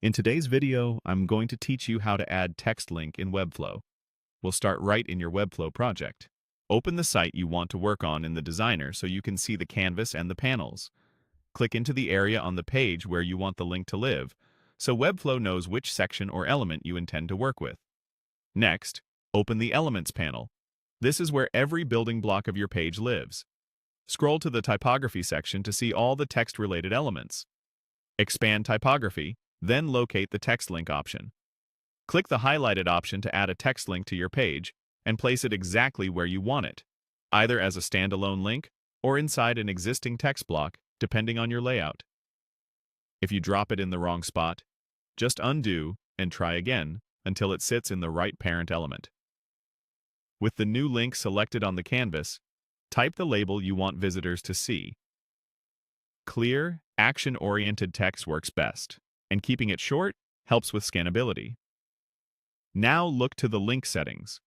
In today's video, I'm going to teach you how to add text link in Webflow. We'll start right in your Webflow project. Open the site you want to work on in the designer so you can see the canvas and the panels. Click into the area on the page where you want the link to live, so Webflow knows which section or element you intend to work with. Next, open the Elements panel. This is where every building block of your page lives. Scroll to the Typography section to see all the text-related elements. Expand Typography, then locate the text link option. Click the highlighted option to add a text link to your page and place it exactly where you want it, either as a standalone link or inside an existing text block, depending on your layout. If you drop it in the wrong spot, just undo and try again until it sits in the right parent element. With the new link selected on the canvas, type the label you want visitors to see. Clear, action-oriented text works best, and keeping it short helps with scannability. Now look to the link settings.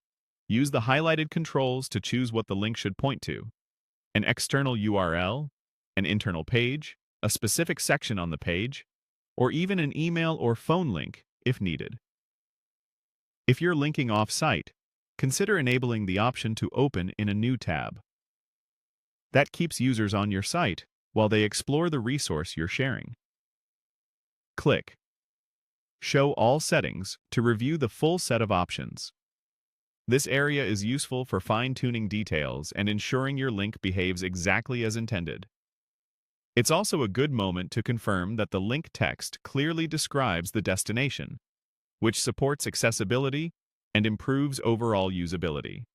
Use the highlighted controls to choose what the link should point to: an external URL, an internal page, a specific section on the page, or even an email or phone link if needed. If you're linking off-site, consider enabling the option to open in a new tab. That keeps users on your site while they explore the resource you're sharing. Click Show All Settings to review the full set of options. This area is useful for fine-tuning details and ensuring your link behaves exactly as intended. It's also a good moment to confirm that the link text clearly describes the destination, which supports accessibility and improves overall usability.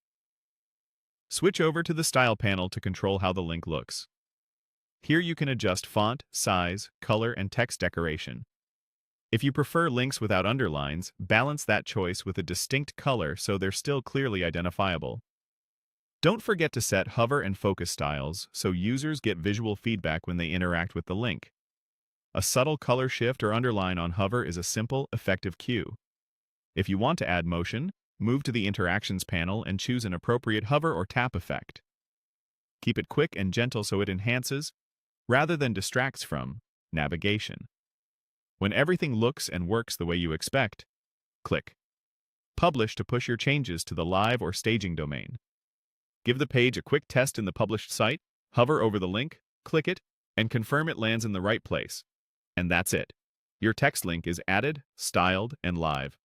Switch over to the Style panel to control how the link looks. Here you can adjust font, size, color, and text decoration. If you prefer links without underlines, balance that choice with a distinct color so they're still clearly identifiable. Don't forget to set hover and focus styles so users get visual feedback when they interact with the link. A subtle color shift or underline on hover is a simple, effective cue. If you want to add motion, move to the Interactions panel and choose an appropriate hover or tap effect. Keep it quick and gentle so it enhances, rather than distracts from, navigation. When everything looks and works the way you expect, click Publish to push your changes to the live or staging domain. Give the page a quick test in the published site, hover over the link, click it, and confirm it lands in the right place. And that's it. Your text link is added, styled, and live.